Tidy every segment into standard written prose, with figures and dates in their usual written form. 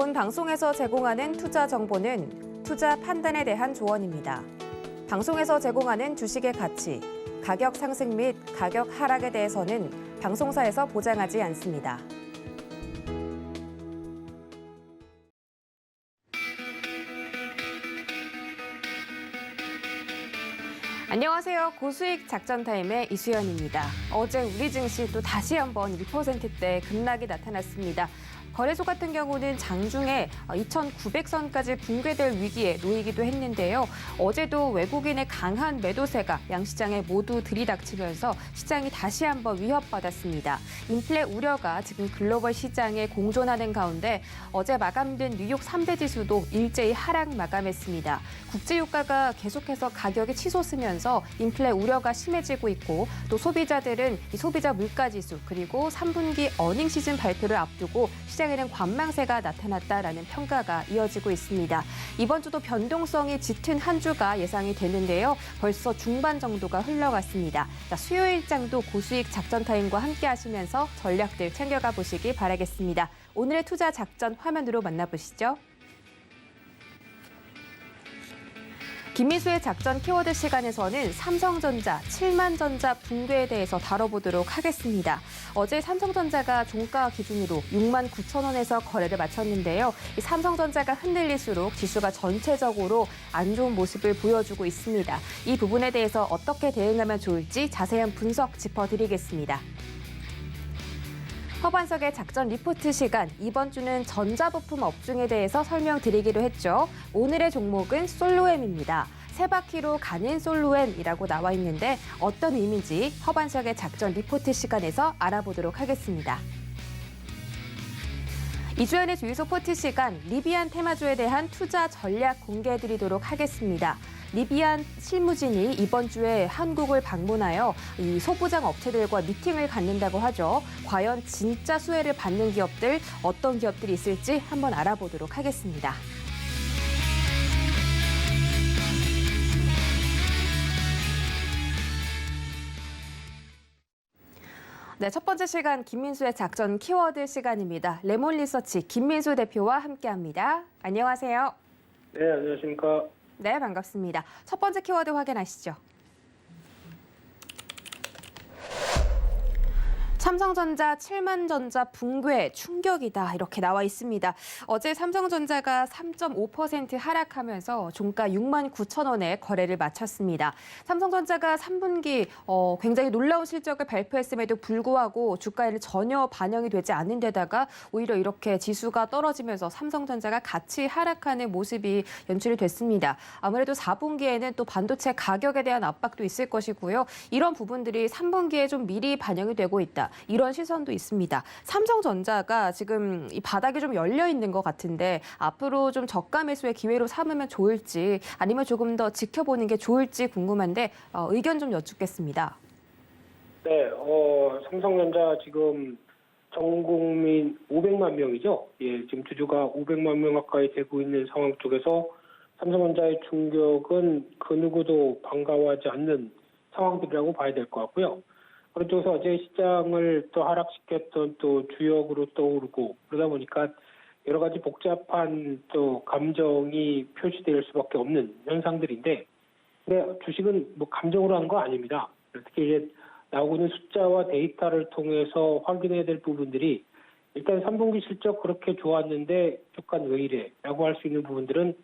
본 방송에서 제공하는 투자 정보는 투자 판단에 대한 조언입니다. 방송에서 제공하는 주식의 가치, 가격 상승 및 가격 하락에 대해서는 방송사에서 보장하지 않습니다. 안녕하세요. 고수익 작전타임의 이수연입니다. 어제 우리 증시 또 다시 한번 1%대 급락이 나타났습니다. 거래소 같은 경우는 장중에 2,900선까지 붕괴될 위기에 놓이기도 했는데요. 어제도 외국인의 강한 매도세가 양시장에 모두 들이닥치면서 시장이 다시 한번 위협받았습니다. 인플레 우려가 지금 글로벌 시장에 공존하는 가운데 어제 마감된 뉴욕 3대 지수도 일제히 하락 마감했습니다. 국제유가가 계속해서 가격이 치솟으면서 인플레 우려가 심해지고 있고 또 소비자들은 이 소비자 물가지수 그리고 3분기 어닝 시즌 발표를 앞두고 시장에는 관망세가 나타났다라는 평가가 이어지고 있습니다. 이번 주도 변동성이 짙은 한 주가 예상이 되는데요. 벌써 중반 정도가 흘러갔습니다. 수요일장도 고수익 작전타임과 함께 하시면서 전략들 챙겨가 보시기 바라겠습니다. 오늘의 투자 작전 화면으로 만나보시죠. 김민수의 작전 키워드 시간에서는 삼성전자, 7만전자 붕괴에 대해서 다뤄보도록 하겠습니다. 어제 삼성전자가 종가 기준으로 6만 9천 원에서 거래를 마쳤는데요. 이 삼성전자가 흔들릴수록 지수가 전체적으로 안 좋은 모습을 보여주고 있습니다. 이 부분에 대해서 어떻게 대응하면 좋을지 자세한 분석 짚어드리겠습니다. 허반석의 작전 리포트 시간, 이번 주는 전자부품 업종에 대해서 설명드리기로 했죠. 오늘의 종목은 솔로엠입니다. 세 바퀴로 가는 솔로엠이라고 나와 있는데 어떤 의미인지 허반석의 작전 리포트 시간에서 알아보도록 하겠습니다. 이주연의 주유소 포트 시간, 리비안 테마주에 대한 투자 전략 공개해드리도록 하겠습니다. 리비안 실무진이 이번 주에 한국을 방문하여 이 소부장 업체들과 미팅을 갖는다고 하죠. 과연 진짜 수혜를 받는 기업들, 어떤 기업들이 있을지 한번 알아보도록 하겠습니다. 네, 첫 번째 시간 김민수의 작전 키워드 시간입니다. 레몬리서치 김민수 대표와 함께합니다. 안녕하세요. 네, 안녕하십니까. 네, 반갑습니다. 첫 번째 키워드 확인하시죠. 삼성전자 7만전자 붕괴 충격이다 이렇게 나와 있습니다. 어제 삼성전자가 3.5% 하락하면서 종가 6만 9천 원에 거래를 마쳤습니다. 삼성전자가 3분기 굉장히 놀라운 실적을 발표했음에도 불구하고 주가에는 전혀 반영이 되지 않는 데다가 오히려 이렇게 지수가 떨어지면서 삼성전자가 같이 하락하는 모습이 연출이 됐습니다. 아무래도 4분기에는 또 반도체 가격에 대한 압박도 있을 것이고요. 이런 부분들이 3분기에 좀 미리 반영이 되고 있다. 이런 시선도 있습니다. 삼성전자가 지금 이 바닥이 좀 열려 있는 것 같은데 앞으로 좀 저가 매수의 기회로 삼으면 좋을지 아니면 조금 더 지켜보는 게 좋을지 궁금한데 의견 좀 여쭙겠습니다. 네, 삼성전자 지금 전 국민 500만 명이죠. 예, 지금 주주가 500만 명 가까이 되고 있는 상황 쪽에서 삼성전자의 충격은 그 누구도 반가워하지 않는 상황들이라고 봐야 될 것 같고요. 그쪽에서 어제 시장을 또 하락시켰던 또 주역으로 떠오르고 그러다 보니까 여러 가지 복잡한 또 감정이 표시될 수밖에 없는 현상들인데, 근데 주식은 뭐 감정으로 한 거 아닙니다. 특히 이제 나오고 있는 숫자와 데이터를 통해서 확인해야 될 부분들이 일단 3분기 실적 그렇게 좋았는데 주가는 왜 이래?라고 할 수 있는 부분들은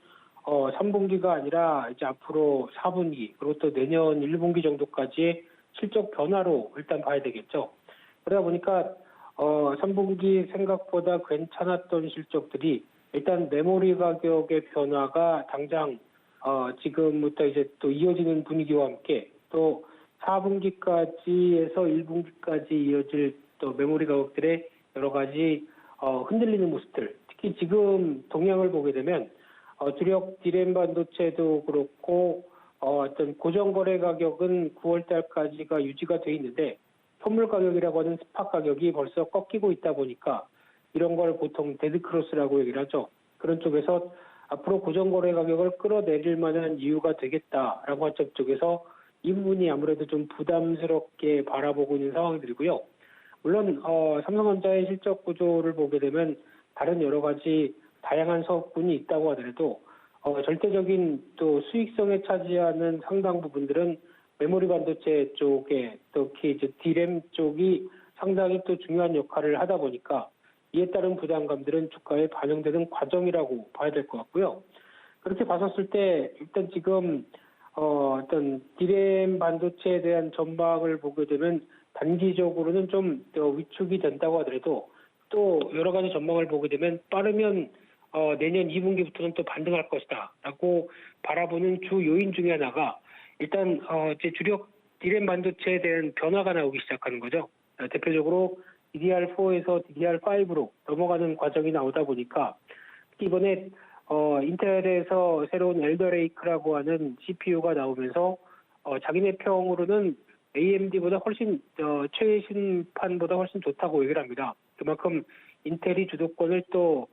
3분기가 아니라 이제 앞으로 4분기 그리고 또 내년 1분기 정도까지 실적 변화로 일단 봐야 되겠죠. 그러다 보니까 3분기 생각보다 괜찮았던 실적들이 일단 메모리 가격의 변화가 당장 지금부터 이제 또 이어지는 분위기와 함께 또 4분기까지에서 1분기까지 이어질 또 메모리 가격들의 여러 가지 흔들리는 모습들, 특히 지금 동향을 보게 되면 주력 디램 반도체도 그렇고 어떤 고정거래 가격은 9월 달까지가 유지가 돼 있는데 선물 가격이라고 하는 스팟 가격이 벌써 꺾이고 있다 보니까 이런 걸 보통 데드크로스라고 얘기를 하죠. 그런 쪽에서 앞으로 고정거래 가격을 끌어내릴 만한 이유가 되겠다라고 한 쪽에서 이 부분이 아무래도 좀 부담스럽게 바라보고 있는 상황들이고요. 물론 삼성전자의 실적 구조를 보게 되면 다른 여러 가지 다양한 사업군이 있다고 하더라도 절대적인 또 수익성에 차지하는 상당 부분들은 메모리 반도체 쪽에 특히 이제 D램 쪽이 상당히 또 중요한 역할을 하다 보니까 이에 따른 부담감들은 주가에 반영되는 과정이라고 봐야 될 것 같고요. 그렇게 봤었을 때 일단 지금 어떤 D램 반도체에 대한 전망을 보게 되면 단기적으로는 좀 더 위축이 된다고 하더라도 또 여러 가지 전망을 보게 되면 빠르면 내년 2분기부터는 또 반등할 것이다라고 바라보는 주 요인 중에 하나가 일단 이제 주력 D램 반도체에 대한 변화가 나오기 시작하는 거죠. 대표적으로 DDR4에서 DDR5로 넘어가는 과정이 나오다 보니까 이번에 인텔에서 새로운 엘더레이크라고 하는 CPU가 나오면서 자기네 평으로는 AMD보다 훨씬 최신판보다 훨씬 좋다고 얘기를 합니다. 그만큼 인텔이 주도권을 또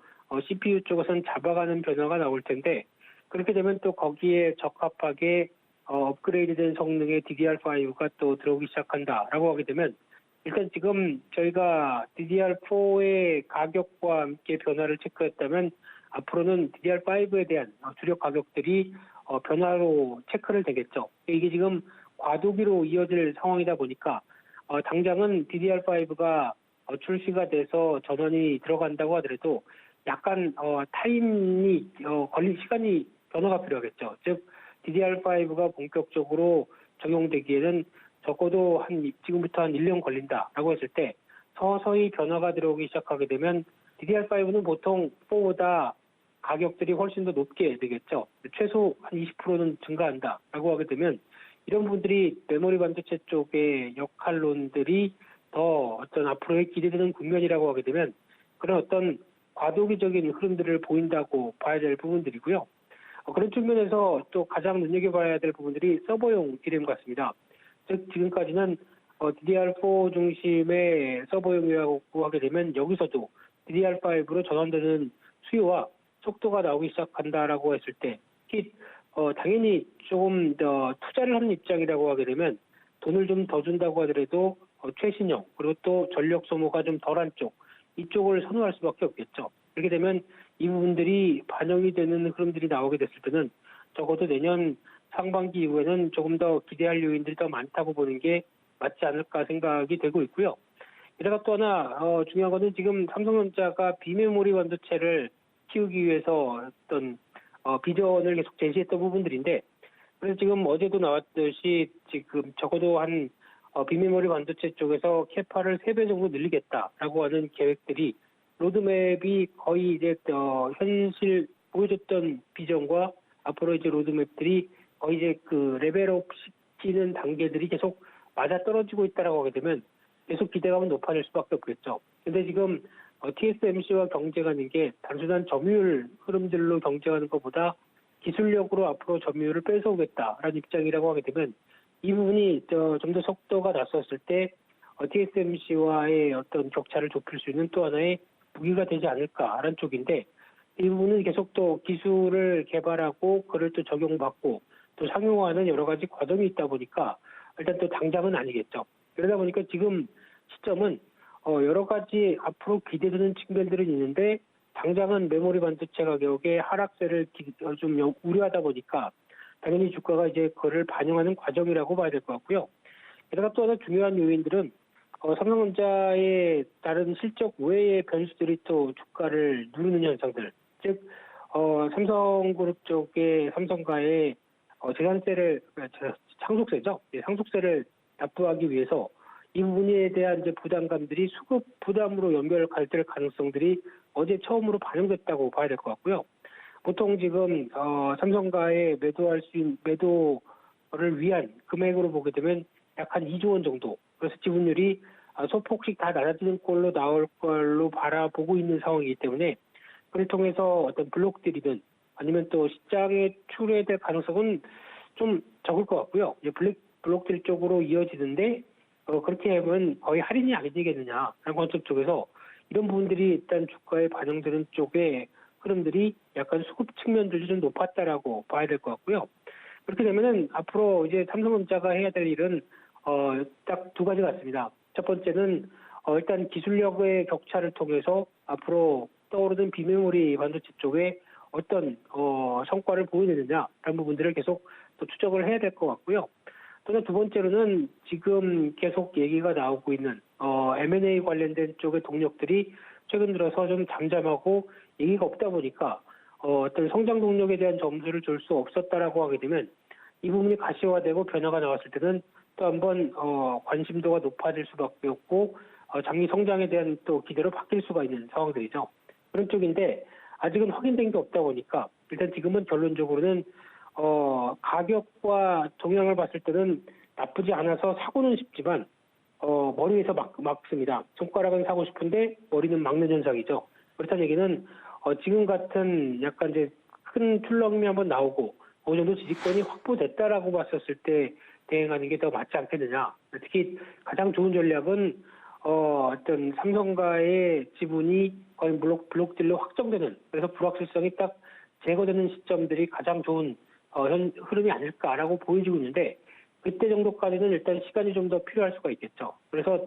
CPU 쪽에서는 잡아가는 변화가 나올 텐데 그렇게 되면 또 거기에 적합하게 업그레이드된 성능의 DDR5가 또 들어오기 시작한다라고 하게 되면 일단 지금 저희가 DDR4의 가격과 함께 변화를 체크했다면 앞으로는 DDR5에 대한 주력 가격들이 변화로 체크를 되겠죠. 이게 지금 과도기로 이어질 상황이다 보니까 당장은 DDR5가 출시가 돼서 전원이 들어간다고 하더라도 약간 타임이 걸린 시간이 변화가 필요하겠죠. 즉 DDR5가 본격적으로 적용되기에는 적어도 지금부터 한 1년 걸린다라고 했을 때 서서히 변화가 들어오기 시작하게 되면 DDR5는 보통 4보다 가격들이 훨씬 더 높게 되겠죠. 최소 한 20%는 증가한다라고 하게 되면 이런 분들이 메모리 반도체 쪽의 역할론들이 더 어떤 앞으로의 기대되는 국면이라고 하게 되면 그런 어떤 과도기적인 흐름들을 보인다고 봐야 될 부분들이고요. 그런 측면에서 또 가장 눈여겨봐야 될 부분들이 서버용 D램 같습니다. 즉 지금까지는 DDR4 중심의 서버용이라고 하게 되면 여기서도 DDR5로 전환되는 수요와 속도가 나오기 시작한다라고 했을 때 특히 당연히 조금 더 투자를 하는 입장이라고 하게 되면 돈을 좀 더 준다고 하더라도 최신형 그리고 또 전력 소모가 좀 덜한 쪽 이쪽을 선호할 수밖에 없겠죠. 그렇게 되면 이 부분들이 반영이 되는 흐름들이 나오게 됐을 때는 적어도 내년 상반기 이후에는 조금 더 기대할 요인들이 더 많다고 보는 게 맞지 않을까 생각이 되고 있고요. 게다가 또 하나 중요한 거는 지금 삼성전자가 비메모리 반도체를 키우기 위해서 어떤 비전을 계속 제시했던 부분들인데 그래서 지금 어제도 나왔듯이 지금 적어도 한 비메모리 반도체 쪽에서 캐파를 3배 정도 늘리겠다라고 하는 계획들이 로드맵이 거의 이제 현실 보여줬던 비전과 앞으로 이제 로드맵들이 거의 이제 그 레벨업 시키는 단계들이 계속 맞아 떨어지고 있다라고 하게 되면 계속 기대감은 높아질 수밖에 없겠죠. 근데 지금 TSMC와 경쟁하는 게 단순한 점유율 흐름들로 경쟁하는 것보다 기술력으로 앞으로 점유율을 뺏어오겠다라는 입장이라고 하게 되면 이 부분이 좀 더 속도가 났었을 때 TSMC와의 어떤 격차를 좁힐 수 있는 또 하나의 무기가 되지 않을까라는 쪽인데 이 부분은 계속 또 기술을 개발하고 그걸 또 적용받고 또 상용화하는 여러 가지 과정이 있다 보니까 일단 또 당장은 아니겠죠. 그러다 보니까 지금 시점은 여러 가지 앞으로 기대되는 측면들은 있는데 당장은 메모리 반도체 가격의 하락세를 좀 우려하다 보니까 당연히 주가가 이제 그걸 반영하는 과정이라고 봐야 될 것 같고요. 게다가 또 하나 중요한 요인들은 삼성전자의 다른 실적 외의 변수들이 또 주가를 누르는 현상들. 즉 삼성그룹 쪽의 삼성가의 재산세를 상속세죠. 상속세를 납부하기 위해서 이 부분에 대한 이제 부담감들이 수급 부담으로 연결될 가능성들이 어제 처음으로 반영됐다고 봐야 될 것 같고요. 보통 지금 삼성가에 매도할 수 있는 매도를 위한 금액으로 보게 되면 약 한 2조 원 정도. 그래서 지분율이 소폭씩 다 낮아지는 꼴로 나올 걸로 바라보고 있는 상황이기 때문에 그를 통해서 어떤 블록들이든 아니면 또 시장에 출회될 가능성은 좀 적을 것 같고요. 이제 블록들 쪽으로 이어지는데 그렇게 하면 거의 할인이 아니겠느냐라는 관점 쪽에서 이런 부분들이 일단 주가에 반영되는 쪽에 흐름들이 약간 수급 측면들이 좀 높았다라고 봐야 될 것 같고요. 그렇게 되면은 앞으로 이제 삼성전자가 해야 될 일은 딱 두 가지 같습니다. 첫 번째는 일단 기술력의 격차를 통해서 앞으로 떠오르는 비메모리 반도체 쪽에 어떤 성과를 보여내느냐라는 부분들을 계속 또 추적을 해야 될 것 같고요. 또는 두 번째로는 지금 계속 얘기가 나오고 있는 M&A 관련된 쪽의 동력들이 최근 들어서 좀 잠잠하고 얘기가 없다 보니까 어떤 성장 동력에 대한 점수를 줄 수 없었다라고 하게 되면 이 부분이 가시화되고 변화가 나왔을 때는 또 한번 관심도가 높아질 수밖에 없고 장기 성장에 대한 또 기대로 바뀔 수가 있는 상황들이죠. 그런 쪽인데 아직은 확인된 게 없다 보니까 일단 지금은 결론적으로는 가격과 동향을 봤을 때는 나쁘지 않아서 사고는 싶지만 머리에서 막습니다. 손가락은 사고 싶은데 머리는 막는 현상이죠. 그렇다는 얘기는 지금 같은 약간 이제 큰 출렁임이 한번 나오고 어느 정도 지지권이 확보됐다라고 봤었을 때 대응하는 게 더 맞지 않겠느냐. 특히 가장 좋은 전략은 어떤 삼성가의 지분이 거의 블록딜로 확정되는, 그래서 불확실성이 딱 제거되는 시점들이 가장 좋은 흐름이 아닐까라고 보여지고 있는데, 그때 정도까지는 일단 시간이 좀 더 필요할 수가 있겠죠. 그래서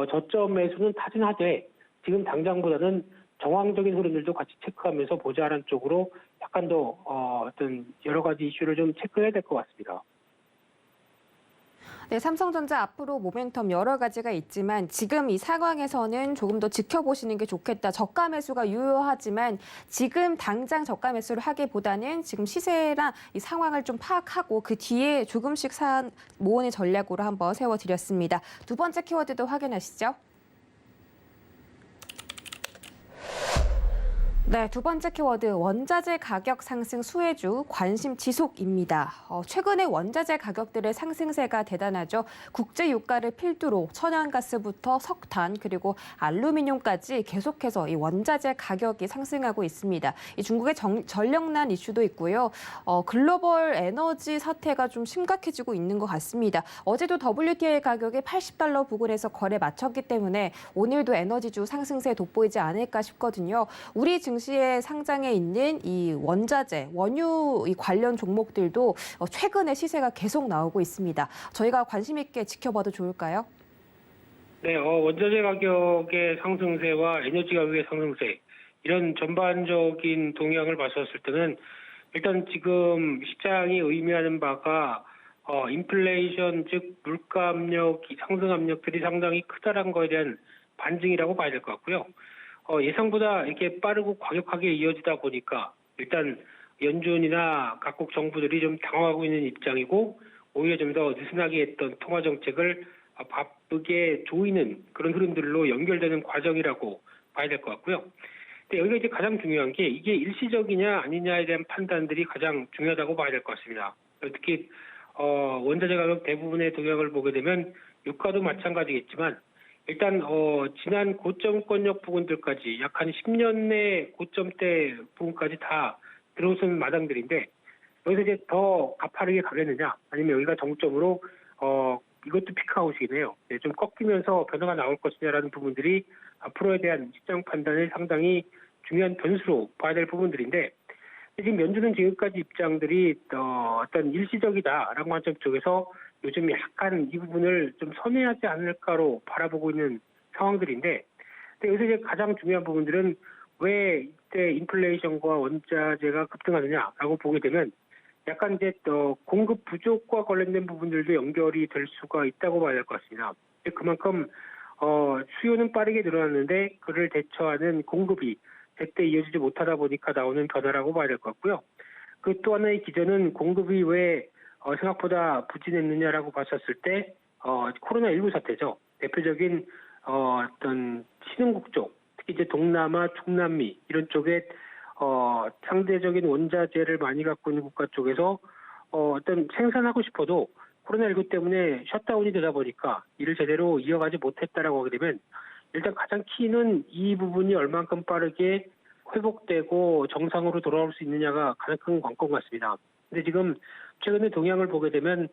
저점 매수는 타진하되 지금 당장보다는 정황적인 흐름들도 같이 체크하면서 보자라는 쪽으로 약간 더 어떤 여러 가지 이슈를 좀 체크해야 될 것 같습니다. 네, 삼성전자 앞으로 모멘텀 여러 가지가 있지만 지금 이 상황에서는 조금 더 지켜보시는 게 좋겠다. 저가 매수가 유효하지만 지금 당장 저가 매수를 하기보다는 지금 시세랑 이 상황을 좀 파악하고 그 뒤에 조금씩 모으는 전략으로 한번 세워드렸습니다. 두 번째 키워드도 확인하시죠. 네, 두 번째 키워드 원자재 가격 상승 수혜주 관심 지속입니다. 최근에 원자재 가격들의 상승세가 대단하죠. 국제 유가를 필두로 천연가스부터 석탄 그리고 알루미늄까지 계속해서 이 원자재 가격이 상승하고 있습니다. 이 중국의 전력난 이슈도 있고요. 글로벌 에너지 사태가 좀 심각해지고 있는 것 같습니다. 어제도 WTI 가격이 $80 부근에서 거래 마쳤기 때문에 오늘도 에너지주 상승세 돋보이지 않을까 싶거든요. 우리 증시에 상장해 있는 이 원자재, 원유 관련 종목들도 최근에 시세가 계속 나오고 있습니다. 저희가 관심 있게 지켜봐도 좋을까요? 네, 원자재 가격의 상승세와 에너지 가격의 상승세, 이런 전반적인 동향을 봤었을 때는 일단 지금 시장이 의미하는 바가 인플레이션, 즉 물가 압력, 상승 압력들이 상당히 크다라는 거에 대한 반증이라고 봐야 될 것 같고요. 예상보다 이렇게 빠르고 과격하게 이어지다 보니까 일단 연준이나 각국 정부들이 좀 당황하고 있는 입장이고, 오히려 좀 더 느슨하게 했던 통화 정책을 바쁘게 조이는 그런 흐름들로 연결되는 과정이라고 봐야 될 것 같고요. 근데 여기가 이제 가장 중요한 게 이게 일시적이냐 아니냐에 대한 판단들이 가장 중요하다고 봐야 될 것 같습니다. 특히 원자재 가격 대부분의 동향을 보게 되면 유가도 마찬가지겠지만 일단 지난 고점권역 부분들까지 약 한 10년 내 고점대 부분까지 다 들어선 마당들인데, 여기서 이제 더 가파르게 가겠느냐 아니면 여기가 정점으로 이것도 피크아웃이네요. 네, 좀 꺾이면서 변화가 나올 것이냐라는 부분들이 앞으로에 대한 시장 판단을 상당히 중요한 변수로 봐야 될 부분들인데, 지금 연준은 지금까지 입장들이 어떤 일시적이다라는 관점 쪽에서 요즘 약간 이 부분을 좀 선회하지 않을까로 바라보고 있는 상황들인데, 근데 여기서 이제 가장 중요한 부분들은 왜 이때 인플레이션과 원자재가 급등하느냐라고 보게 되면 약간 이제 공급 부족과 관련된 부분들도 연결이 될 수가 있다고 봐야 될 것 같습니다. 그만큼 수요는 빠르게 늘어났는데 그를 대처하는 공급이 제때 이어지지 못하다 보니까 나오는 변화라고 봐야 될 것 같고요. 그 또 하나의 기전은 공급이 왜 생각보다 부진했느냐라고 봤었을 때 코로나19 사태죠. 대표적인 어떤 신흥국 쪽, 특히 이제 동남아, 중남미 이런 쪽에 상대적인 원자재를 많이 갖고 있는 국가 쪽에서 어떤 생산하고 싶어도 코로나19 때문에 셧다운이 되다 보니까 이를 제대로 이어가지 못했다라고 하게 되면 일단 가장 키는 이 부분이 얼만큼 빠르게 회복되고 정상으로 돌아올 수 있느냐가 가장 큰 관건 같습니다. 근데 지금 최근에 동향을 보게 되면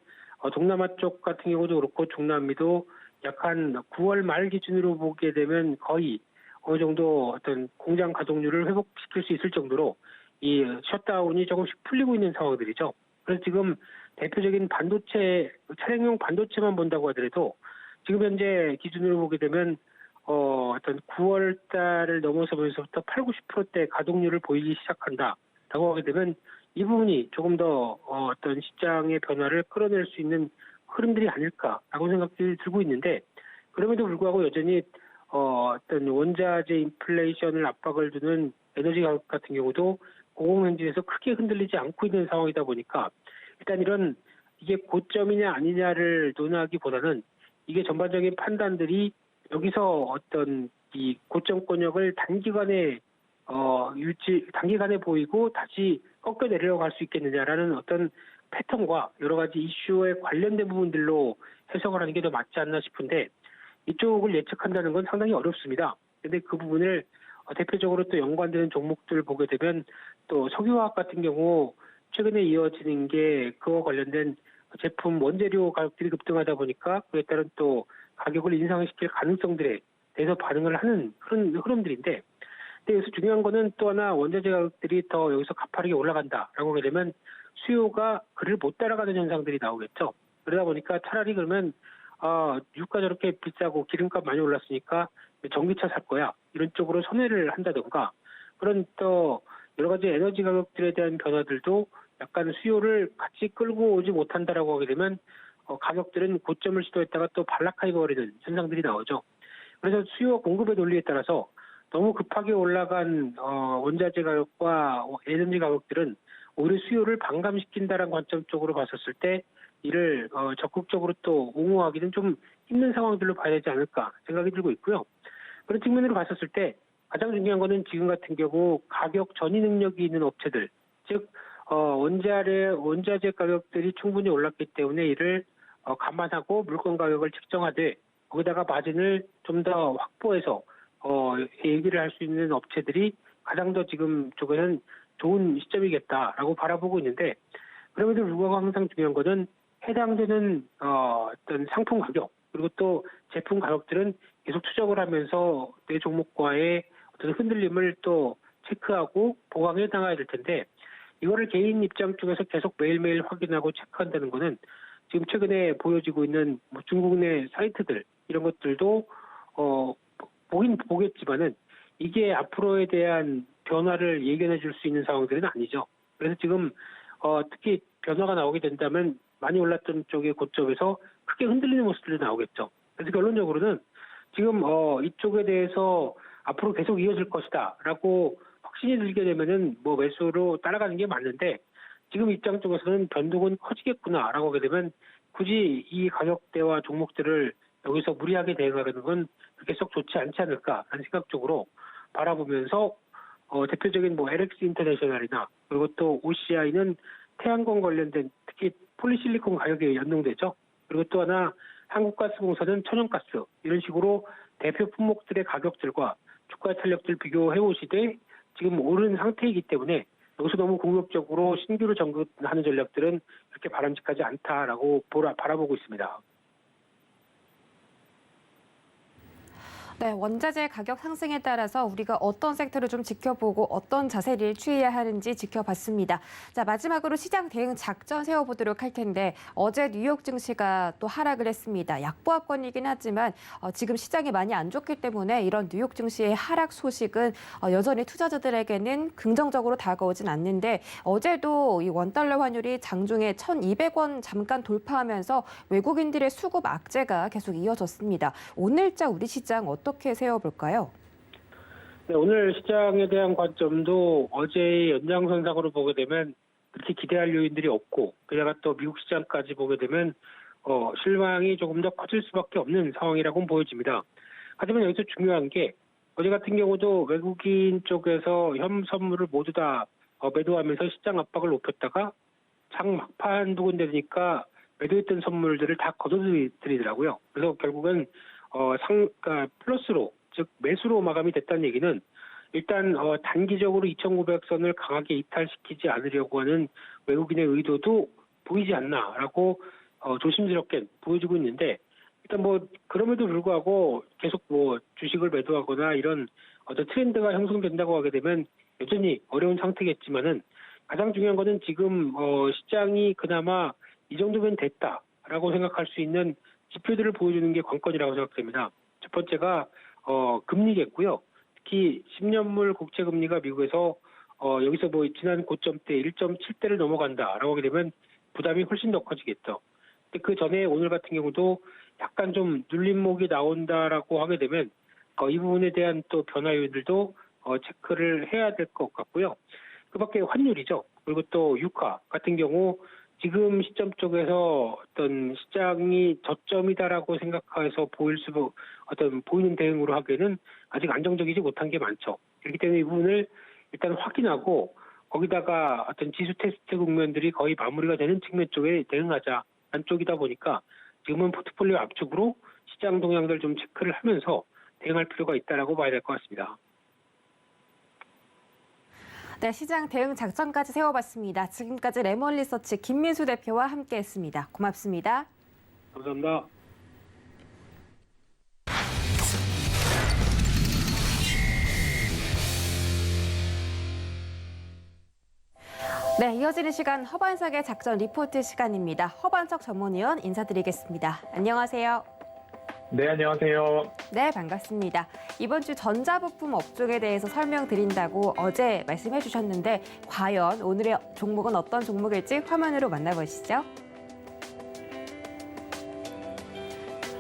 동남아 쪽 같은 경우도 그렇고 중남미도 약간 9월 말 기준으로 보게 되면 거의 어느 정도 어떤 공장 가동률을 회복시킬 수 있을 정도로 이 셧다운이 조금씩 풀리고 있는 상황들이죠. 그래서 지금 대표적인 반도체, 차량용 반도체만 본다고 하더라도 지금 현재 기준으로 보게 되면 어떤 9월 달을 넘어서면서부터 8, 90%대 가동률을 보이기 시작한다라고 하게 되면 이 부분이 조금 더 어떤 시장의 변화를 끌어낼 수 있는 흐름들이 아닐까라고 생각이 들고 있는데 그럼에도 불구하고 여전히 어떤 원자재 인플레이션을 압박을 두는 에너지 가격 같은 경우도 공공행진에서 크게 흔들리지 않고 있는 상황이다 보니까 일단 이런 이게 고점이냐 아니냐를 논하기보다는 이게 전반적인 판단들이 여기서 어떤 이 고점권역을 단기간에 단기간에 보이고 다시 꺾여 내려갈 수 있겠느냐라는 어떤 패턴과 여러 가지 이슈에 관련된 부분들로 해석을 하는 게 더 맞지 않나 싶은데 이쪽을 예측한다는 건 상당히 어렵습니다. 근데 그 부분을 대표적으로 또 연관되는 종목들을 보게 되면 또 석유화학 같은 경우 최근에 이어지는 게 그와 관련된 제품 원재료 가격들이 급등하다 보니까 그에 따른 또 가격을 인상시킬 가능성들에 대해서 반응을 하는 그런 흐름들인데 근데 여기서 중요한 거는 또 하나 원자재 가격들이 더 여기서 가파르게 올라간다라고 하게 되면 수요가 그를 못 따라가는 현상들이 나오겠죠. 그러다 보니까 차라리 그러면 유가 저렇게 비싸고 기름값 많이 올랐으니까 전기차 살 거야. 이런 쪽으로 선회를 한다던가 그런 또 여러 가지 에너지 가격들에 대한 변화들도 약간 수요를 같이 끌고 오지 못한다라고 하게 되면 가격들은 고점을 시도했다가 또 반락해 버리는 현상들이 나오죠. 그래서 수요와 공급의 논리에 따라서 너무 급하게 올라간 원자재 가격과 에너지 가격들은 오히려 수요를 반감시킨다라는 관점 쪽으로 봤었을 때 이를 적극적으로 또 옹호하기는 좀 힘든 상황들로 봐야 되지 않을까 생각이 들고 있고요. 그런 측면으로 봤었을 때 가장 중요한 거는 지금 같은 경우 가격 전이 능력이 있는 업체들, 즉 원자재 가격들이 충분히 올랐기 때문에 이를 감안하고 물건 가격을 책정하되 거기다가 마진을 좀 더 확보해서 얘기를 할 수 있는 업체들이 가장 더 지금 쪽에는 좋은 시점이겠다라고 바라보고 있는데 그럼에도 불구하고 항상 중요한 것은 해당되는 어떤 상품 가격 그리고 또 제품 가격들은 계속 추적을 하면서 내 종목과의 어떤 흔들림을 또 체크하고 보강해 나가야 될 텐데 이거를 개인 입장 쪽에서 계속 매일매일 확인하고 체크한다는 거는 지금 최근에 보여지고 있는 뭐 중국 내 사이트들 이런 것들도 보긴 보겠지만은 이게 앞으로에 대한 변화를 예견해 줄 수 있는 상황들은 아니죠. 그래서 지금 특히 변화가 나오게 된다면 많이 올랐던 쪽의 고점에서 크게 흔들리는 모습들이 나오겠죠. 그래서 결론적으로는 지금 이쪽에 대해서 앞으로 계속 이어질 것이다라고 확신이 들게 되면은 뭐 매수로 따라가는 게 맞는데 지금 입장 쪽에서는 변동은 커지겠구나라고 하게 되면 굳이 이 가격대와 종목들을 여기서 무리하게 대응하려는 건 그렇게 썩 좋지 않지 않을까라는 생각 쪽으로 바라보면서 대표적인 뭐 LX 인터내셔널이나 그리고 또 OCI는 태양광 관련된 특히 폴리실리콘 가격에 연동되죠. 그리고 또 하나 한국가스공사는 천연가스 이런 식으로 대표 품목들의 가격들과 주가 탄력들 비교해 오시되 지금 오른 상태이기 때문에 여기서 너무 공격적으로 신규로 접근하는 전략들은 그렇게 바람직하지 않다라고 바라보고 있습니다. 네, 원자재 가격 상승에 따라서 우리가 어떤 섹터를 좀 지켜보고 어떤 자세를 취해야 하는지 지켜봤습니다. 자, 마지막으로 시장 대응 작전 세워보도록 할 텐데 어제 뉴욕 증시가 또 하락을 했습니다. 약보합권이긴 하지만 지금 시장이 많이 안 좋기 때문에 이런 뉴욕 증시의 하락 소식은 여전히 투자자들에게는 긍정적으로 다가오진 않는데 어제도 이 원달러 환율이 장중에 1,200원 잠깐 돌파하면서 외국인들의 수급 악재가 계속 이어졌습니다. 오늘자 우리 시장 어떻게 세워볼까요? 네, 오늘 시장에 대한 관점도 어제의 연장선상으로 보게 되면 그렇게 기대할 요인들이 없고 게다가 또 미국 시장까지 보게 되면 실망이 조금 더 커질 수밖에 없는 상황이라고 보여집니다. 하지만 여기서 중요한 게 어제 같은 경우도 외국인 쪽에서 현 선물을 모두 다 매도하면서 시장 압박을 높였다가 장 막판 부근 되니까 매도했던 선물들을 다 걷어들이더라고요. 그래서 결국은 그러니까 플러스로 즉 매수로 마감이 됐다는 얘기는 일단 단기적으로 2,900선을 강하게 이탈시키지 않으려고 하는 외국인의 의도도 보이지 않나라고 조심스럽게 보여지고 있는데 일단 뭐 그럼에도 불구하고 계속 뭐 주식을 매도하거나 이런 어떤 트렌드가 형성된다고 하게 되면 여전히 어려운 상태겠지만은 가장 중요한 거는 지금 시장이 그나마 이 정도면 됐다라고 생각할 수 있는 지표들을 보여주는 게 관건이라고 생각됩니다. 첫 번째가 금리겠고요. 특히 10년물 국채 금리가 미국에서 여기서 뭐 지난 고점대 1.7대를 넘어간다라고 하게 되면 부담이 훨씬 더 커지겠죠. 근데 그 전에 오늘 같은 경우도 약간 좀 눌림목이 나온다라고 하게 되면 이 부분에 대한 또 변화 요인들도 체크를 해야 될 것 같고요. 그밖에 환율이죠. 그리고 또 유가 같은 경우 지금 시점 쪽에서 어떤 시장이 저점이다라고 생각해서 보이는 대응으로 하기에는 아직 안정적이지 못한 게 많죠. 그렇기 때문에 이 부분을 일단 확인하고 거기다가 어떤 지수 테스트 국면들이 거의 마무리가 되는 측면 쪽에 대응하자 안쪽이다 보니까 지금은 포트폴리오 압축으로 시장 동향들 좀 체크를 하면서 대응할 필요가 있다라고 봐야 될 것 같습니다. 네, 시장 대응 작전까지 세워봤습니다. 지금까지 레몬리서치 김민수 대표와 함께했습니다. 고맙습니다. 감사합니다. 네, 이어지는 시간 허반석의 작전 리포트 시간입니다. 허반석 전문위원 인사드리겠습니다. 안녕하세요. 네, 안녕하세요. 네, 반갑습니다. 이번 주 전자부품 업종에 대해서 설명드린다고 어제 말씀해 주셨는데 과연 오늘의 종목은 어떤 종목일지 화면으로 만나보시죠.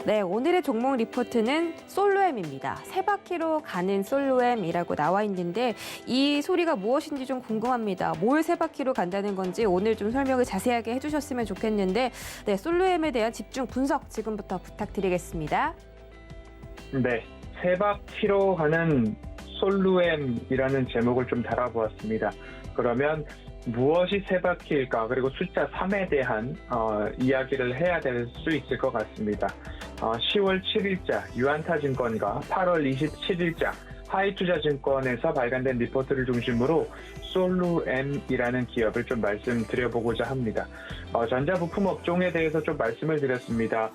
네, 오늘의 종목 리포트는 솔로엠입니다. 세 바퀴로 가는 솔로엠이라고 나와 있는데 이 소리가 무엇인지 좀 궁금합니다. 뭘 세 바퀴로 간다는 건지 오늘 좀 설명을 자세하게 해주셨으면 좋겠는데 네, 솔로엠에 대한 집중 분석 지금부터 부탁드리겠습니다. 네, 세 바퀴로 가는 솔루엠이라는 제목을 좀 달아보았습니다. 그러면 무엇이 세 바퀴일까? 그리고 숫자 3에 대한 이야기를 해야 될 수 있을 것 같습니다. 10월 7일자 유안타증권과 8월 27일자 하이투자증권에서 발간된 리포트를 중심으로 솔루엠이라는 기업을 좀 말씀드려보고자 합니다. 전자부품 업종에 대해서 좀 말씀을 드렸습니다.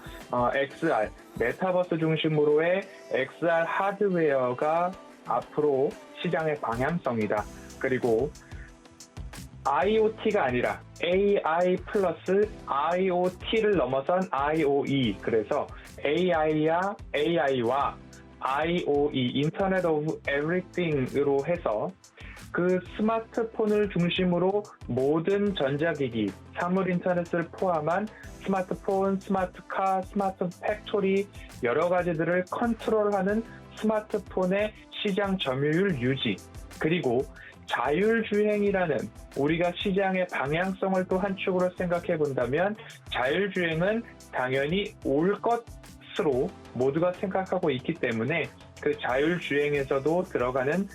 XR, 메타버스 중심으로의 XR 하드웨어가 앞으로 시장의 방향성이다. 그리고 IoT가 아니라 AI 플러스 IoT를 넘어선 IOE, 그래서 AI와 IOE, 인터넷 오브 에브리띵으로 해서 그 스마트폰을 중심으로 모든 전자기기, 사물 인터넷을 포함한 스마트폰, 스마트카, 스마트 팩토리 여러 가지들을 컨트롤하는 스마트폰의 시장 점유율 유지, 그리고 자율주행이라는 우리가 시장의 방향성을 또 한 축으로 생각해 본다면 자율주행은 당연히 올 것으로 모두가 생각하고 있기 때문에 그 자율주행에서도 들어가는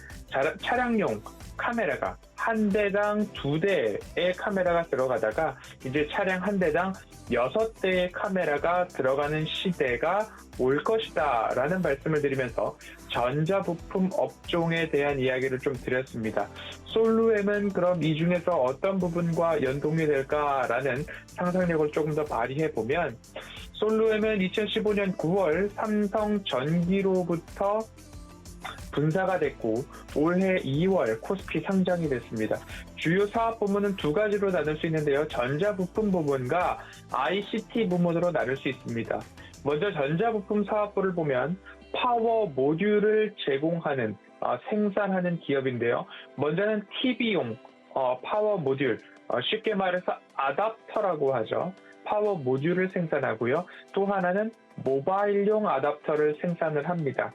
차량용 카메라가 한 대당 2대의 카메라가 들어가다가 이제 차량 한 대당 6대의 카메라가 들어가는 시대가 올 것이다 라는 말씀을 드리면서 전자부품 업종에 대한 이야기를 좀 드렸습니다. 솔루엠은 그럼 이 중에서 어떤 부분과 연동이 될까라는 상상력을 조금 더 발휘해보면 솔루엠은 2015년 9월 삼성전기로부터 분사가 됐고 올해 2월 코스피 상장이 됐습니다. 주요 사업 부문은 두 가지로 나눌 수 있는데요. 전자부품 부문과 ICT 부문으로 나눌 수 있습니다. 먼저 전자부품 사업부를 보면 파워 모듈을 제공하는 생산하는 기업인데요. 먼저는 TV용 파워 모듈, 쉽게 말해서 아답터라고 하죠. 파워 모듈을 생산하고요. 또 하나는 모바일용 아답터를 생산을 합니다.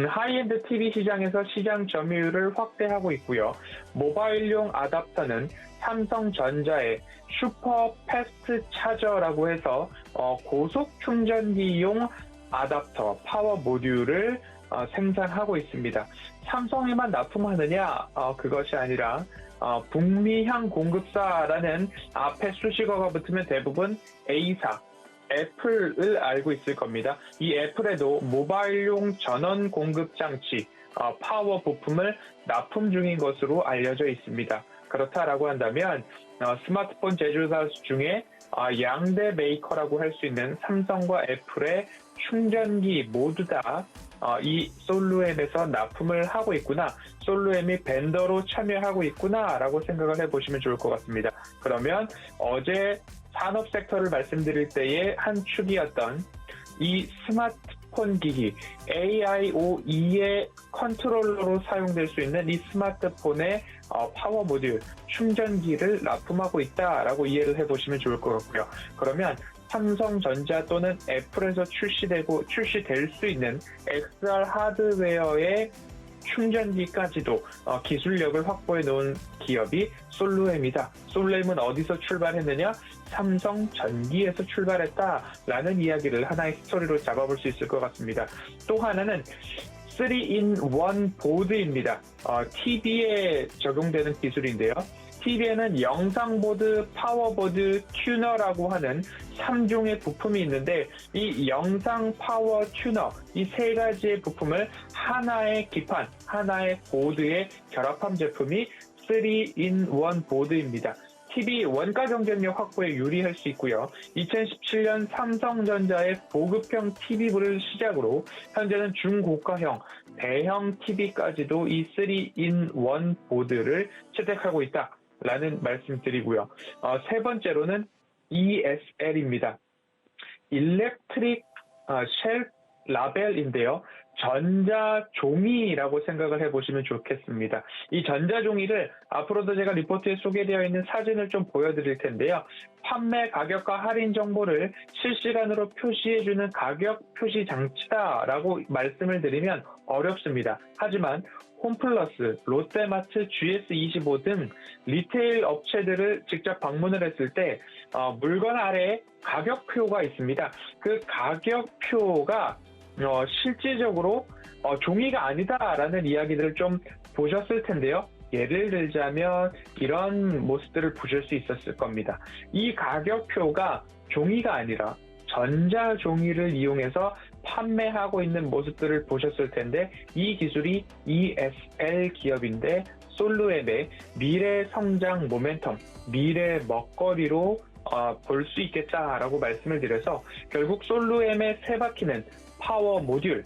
하이엔드 TV 시장에서 시장 점유율을 확대하고 있고요. 모바일용 아답터는 삼성전자의 슈퍼 패스트 차저라고 해서 고속 충전기용 아답터, 파워 모듈을 생산하고 있습니다. 삼성에만 납품하느냐? 그것이 아니라 북미향 공급사라는 앞에 수식어가 붙으면 대부분 A사, 애플을 알고 있을 겁니다. 이 애플에도 모바일용 전원 공급 장치, 파워 부품을 납품 중인 것으로 알려져 있습니다. 그렇다라고 한다면 스마트폰 제조사 중에 양대 메이커라고 할 수 있는 삼성과 애플의 충전기 모두 다 이 솔루엠에서 납품을 하고 있구나, 솔루엠이 벤더로 참여하고 있구나라고 생각을 해보시면 좋을 것 같습니다. 그러면 어제 산업 섹터를 말씀드릴 때의 한 축이었던 이 스마트폰 기기 AIoE의 컨트롤러로 사용될 수 있는 이 스마트폰의 파워 모듈 충전기를 납품하고 있다라고 이해를 해보시면 좋을 것 같고요. 그러면 삼성전자 또는 애플에서 출시될 수 있는 XR 하드웨어의 충전기까지도 기술력을 확보해 놓은 기업이 솔루엠이다. 솔루엠은 어디서 출발했느냐? 삼성전기에서 출발했다라는 이야기를 하나의 스토리로 잡아볼 수 있을 것 같습니다. 또 하나는 3-in-1 보드입니다. TV에 적용되는 기술인데요. TV에는 영상보드, 파워보드, 튜너라고 하는 3종의 부품이 있는데 이 영상, 파워, 튜너 이 세 가지의 부품을 하나의 기판, 하나의 보드에 결합한 제품이 3-in-1 보드입니다. TV 원가 경쟁력 확보에 유리할 수 있고요. 2017년 삼성전자의 보급형 TV를 시작으로 현재는 중고가형, 대형 TV까지도 이 3-in-1 보드를 채택하고 있다라는 말씀드리고요. 세 번째로는 ESL입니다. 일렉트릭 쉘프 라벨인데요. 전자종이라고 생각을 해보시면 좋겠습니다. 이 전자종이를 앞으로도 제가 리포트에 소개되어 있는 사진을 좀 보여드릴 텐데요. 판매 가격과 할인 정보를 실시간으로 표시해주는 가격 표시 장치다라고 말씀을 드리면 어렵습니다. 하지만 홈플러스, 롯데마트, GS25 등 리테일 업체들을 직접 방문을 했을 때 물건 아래에 가격표가 있습니다. 그 가격표가 실질적으로 종이가 아니다라는 이야기들을 좀 보셨을 텐데요. 예를 들자면 이런 모습들을 보실 수 있었을 겁니다. 이 가격표가 종이가 아니라 전자종이를 이용해서 판매하고 있는 모습들을 보셨을 텐데 이 기술이 ESL 기업인데 솔루엠의 미래 성장 모멘텀, 미래 먹거리로 볼 수 있겠다라고 말씀을 드려서 결국 솔루엠의 세 바퀴는 파워 모듈,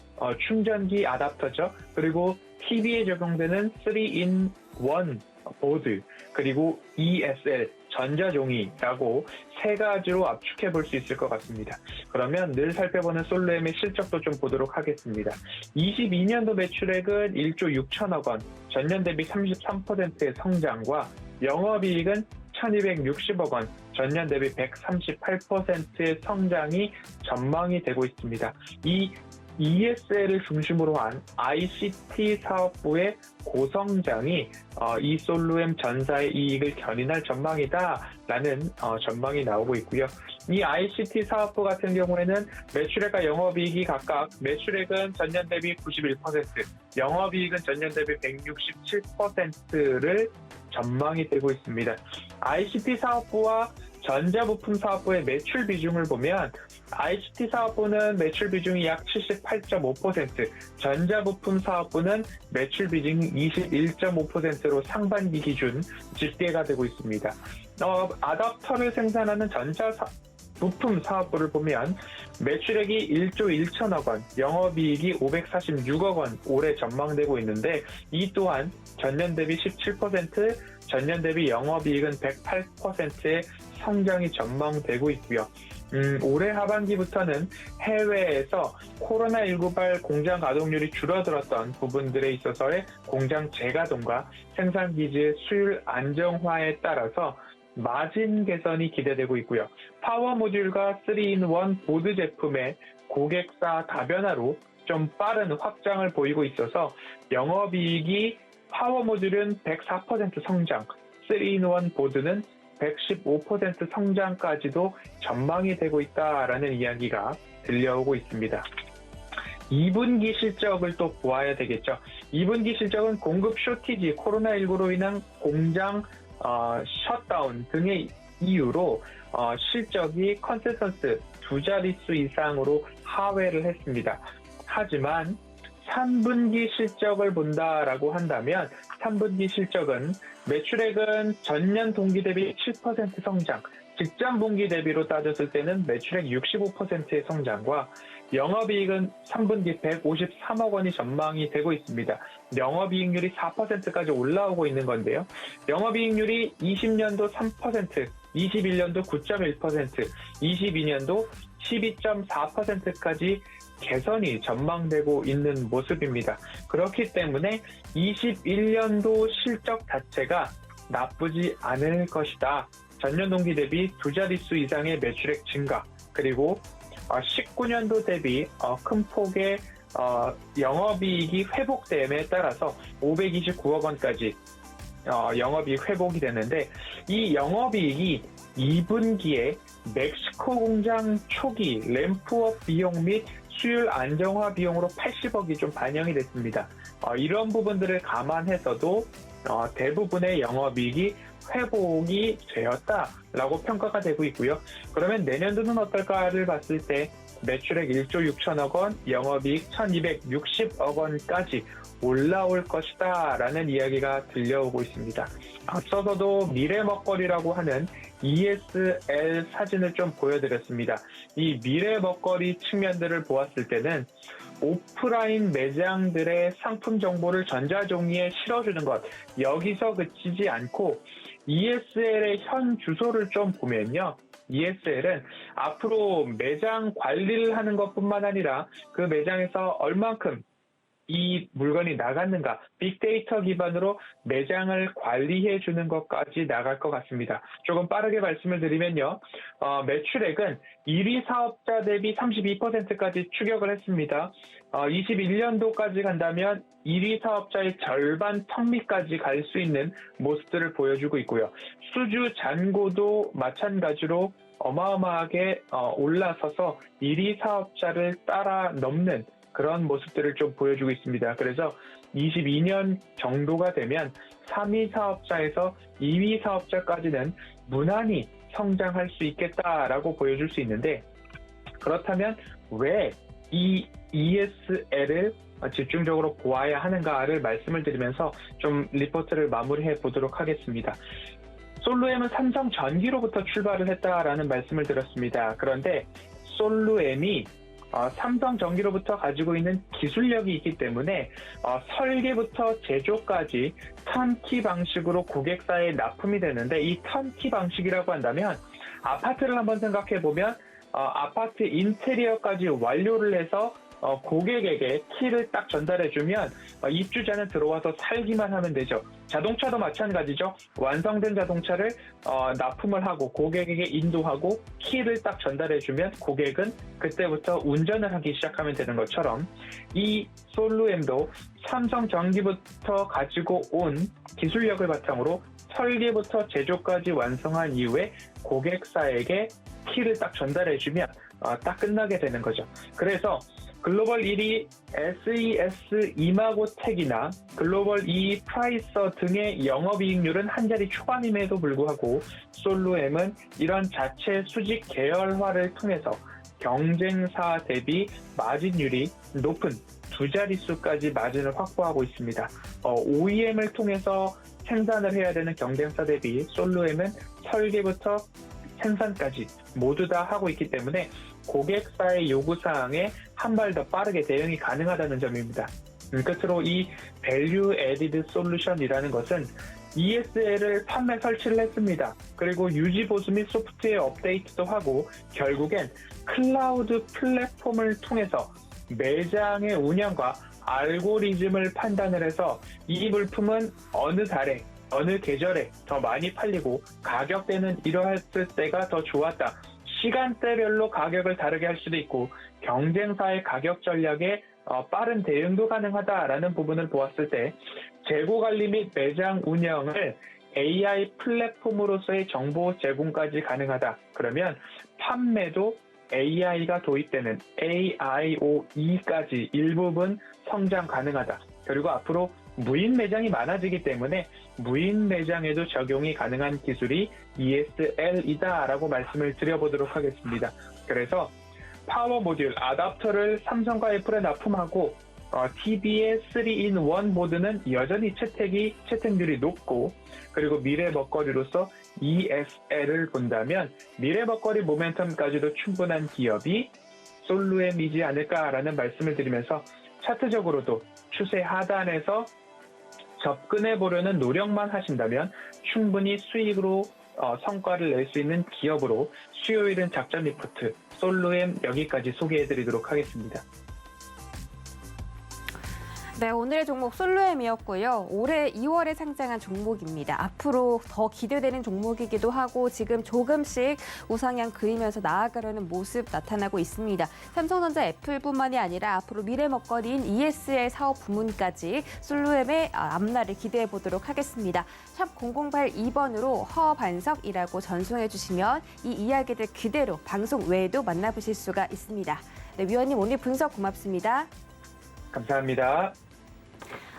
충전기 아답터죠. 그리고 TV에 적용되는 3-in-1 보드, 그리고 ESL, 전자종이라고 세 가지로 압축해 볼 수 있을 것 같습니다. 그러면 늘 살펴보는 솔루엠의 실적도 좀 보도록 하겠습니다. 22년도 매출액은 1조 6천억 원, 전년 대비 33%의 성장과 영업이익은 1260억 원, 전년 대비 138%의 성장이 전망이 되고 있습니다. 이 ESL을 중심으로 한 ICT 사업부의 고성장이 이 솔루엠 전사의 이익을 견인할 전망이다라는 전망이 나오고 있고요. 이 ICT 사업부 같은 경우에는 매출액과 영업이익이 각각 매출액은 전년 대비 91%, 영업이익은 전년 대비 167%를 전망이 되고 있습니다. ICT 사업부와 전자부품 사업부의 매출 비중을 보면 ICT 사업부는 매출 비중이 약 78.5%, 전자부품 사업부는 매출 비중이 21.5%로 상반기 기준 집계가 되고 있습니다. 아답터를 생산하는 부품 사업부를 보면 매출액이 1조 1천억 원, 영업이익이 546억 원 올해 전망되고 있는데 이 또한 전년 대비 17%, 전년 대비 영업이익은 108%의 성장이 전망되고 있고요. 올해 하반기부터는 해외에서 코로나19발 공장 가동률이 줄어들었던 부분들에 있어서의 공장 재가동과 생산기지의 수율 안정화에 따라서 마진 개선이 기대되고 있고요. 파워 모듈과 3-in-1 보드 제품의 고객사 다변화로 좀 빠른 확장을 보이고 있어서 영업이익이 파워 모듈은 104% 성장, 3-in-1 보드는 115% 성장까지도 전망이 되고 있다라는 이야기가 들려오고 있습니다. 2분기 실적을 또 보아야 되겠죠. 2분기 실적은 공급 쇼티지, 코로나19로 인한 공장 셧다운 등의 이유로 실적이 컨센서스 두 자릿수 이상으로 하회를 했습니다. 하지만 3분기 실적을 본다라고 한다면 3분기 실적은 매출액은 전년 동기 대비 7% 성장, 직전 분기 대비로 따졌을 때는 매출액 65%의 성장과 영업이익은 3분기 153억 원이 전망이 되고 있습니다. 영업이익률이 4%까지 올라오고 있는 건데요. 영업이익률이 20년도 3%, 21년도 9.1%, 22년도 12.4%까지 개선이 전망되고 있는 모습입니다. 그렇기 때문에 21년도 실적 자체가 나쁘지 않을 것이다. 전년 동기 대비 두 자릿수 이상의 매출액 증가, 그리고 19년도 대비 큰 폭의 영업이익이 회복됨에 따라서 529억 원까지 영업이익 회복이 됐는데, 이 영업이익이 2분기에 멕시코 공장 초기 램프업 비용 및 수율 안정화 비용으로 80억이 좀 반영이 됐습니다. 이런 부분들을 감안해서도 대부분의 영업이익이 회복이 되었다라고 평가가 되고 있고요. 그러면 내년도는 어떨까를 봤을 때 매출액 1조 6천억 원, 영업이익 1260억 원까지 올라올 것이다 라는 이야기가 들려오고 있습니다. 앞서서도 미래 먹거리라고 하는 ESL 사진을 좀 보여드렸습니다. 이 미래 먹거리 측면들을 보았을 때는 오프라인 매장들의 상품 정보를 전자종이에 실어주는 것, 여기서 그치지 않고 ESL의 현 주소를 좀 보면요. ESL은 앞으로 매장 관리를 하는 것뿐만 아니라 그 매장에서 얼만큼 이 물건이 나갔는가, 빅데이터 기반으로 매장을 관리해 주는 것까지 나갈 것 같습니다. 조금 빠르게 말씀을 드리면요. 매출액은 1위 사업자 대비 32%까지 추격을 했습니다. 21년도까지 간다면 1위 사업자의 절반 턱밑까지 갈 수 있는 모습들을 보여주고 있고요. 수주 잔고도 마찬가지로 어마어마하게 올라서서 1위 사업자를 따라 넘는 그런 모습들을 좀 보여주고 있습니다. 그래서 22년 정도가 되면 3위 사업자에서 2위 사업자까지는 무난히 성장할 수 있겠다라고 보여줄 수 있는데, 그렇다면 왜 이 ESL을 집중적으로 보아야 하는가를 말씀을 드리면서 좀 리포트를 마무리해 보도록 하겠습니다. 솔루엠은 삼성 전기로부터 출발을 했다라는 말씀을 드렸습니다. 그런데 솔루엠이 삼성 전기로부터 가지고 있는 기술력이 있기 때문에 설계부터 제조까지 턴키 방식으로 고객사에 납품이 되는데, 이 턴키 방식이라고 한다면 아파트를 한번 생각해 보면 아파트 인테리어까지 완료를 해서 고객에게 키를 딱 전달해주면 입주자는 들어와서 살기만 하면 되죠. 자동차도 마찬가지죠. 완성된 자동차를 납품을 하고 고객에게 인도하고 키를 딱 전달해주면 고객은 그때부터 운전을 하기 시작하면 되는 것처럼, 이 솔루엠도 삼성전기부터 가지고 온 기술력을 바탕으로 설계부터 제조까지 완성한 이후에 고객사에게 키를 딱 전달해주면 딱 끝나게 되는 거죠. 그래서 글로벌 1위 SES 이마고텍이나 글로벌 2위 프라이서 등의 영업이익률은 한 자리 초반임에도 불구하고 솔루엠은 이런 자체 수직 계열화를 통해서 경쟁사 대비 마진율이 높은 두 자릿수까지 마진을 확보하고 있습니다. OEM을 통해서 생산을 해야 되는 경쟁사 대비 솔루엠은 설계부터 생산까지 모두 다 하고 있기 때문에 고객사의 요구사항에 한 발 더 빠르게 대응이 가능하다는 점입니다. 끝으로 이 밸류 에디드 솔루션이라는 것은 ESL을 판매 설치를 했습니다. 그리고 유지 보수 및 소프트웨어 업데이트도 하고 결국엔 클라우드 플랫폼을 통해서 매장의 운영과 알고리즘을 판단을 해서 이 물품은 어느 달에 어느 계절에 더 많이 팔리고 가격대는 이러했을 때가 더 좋았다. 시간대별로 가격을 다르게 할 수도 있고 경쟁사의 가격 전략에 빠른 대응도 가능하다라는 부분을 보았을 때 재고관리 및 매장 운영을 AI 플랫폼으로서의 정보 제공까지 가능하다. 그러면 판매도 AI가 도입되는 AIoE까지 일부분 성장 가능하다. 그리고 앞으로 무인 매장이 많아지기 때문에 무인 매장에도 적용이 가능한 기술이 ESL이다라고 말씀을 드려보도록 하겠습니다. 그래서 파워 모듈, 아답터를 삼성과 애플에 납품하고 TV의 3-in-1 모드는 여전히 채택률이 높고, 그리고 미래 먹거리로서 ESL을 본다면 미래 먹거리 모멘텀까지도 충분한 기업이 솔루엠이지 않을까라는 말씀을 드리면서 차트적으로도 추세 하단에서 접근해 보려는 노력만 하신다면 충분히 수익으로 성과를 낼 수 있는 기업으로 수요일은 작전 리포트 솔루엠 여기까지 소개해 드리도록 하겠습니다. 네, 오늘의 종목 솔로엠이었고요. 올해 2월에 상장한 종목입니다. 앞으로 더 기대되는 종목이기도 하고 지금 조금씩 우상향 그리면서 나아가려는 모습 나타나고 있습니다. 삼성전자 애플뿐만이 아니라 앞으로 미래 먹거리인 ESL 사업 부문까지 솔로엠의 앞날을 기대해 보도록 하겠습니다. 샵 0082번으로 허반석이라고 전송해 주시면 이 이야기들 그대로 방송 외에도 만나보실 수가 있습니다. 네, 위원님 오늘 분석 고맙습니다. 감사합니다.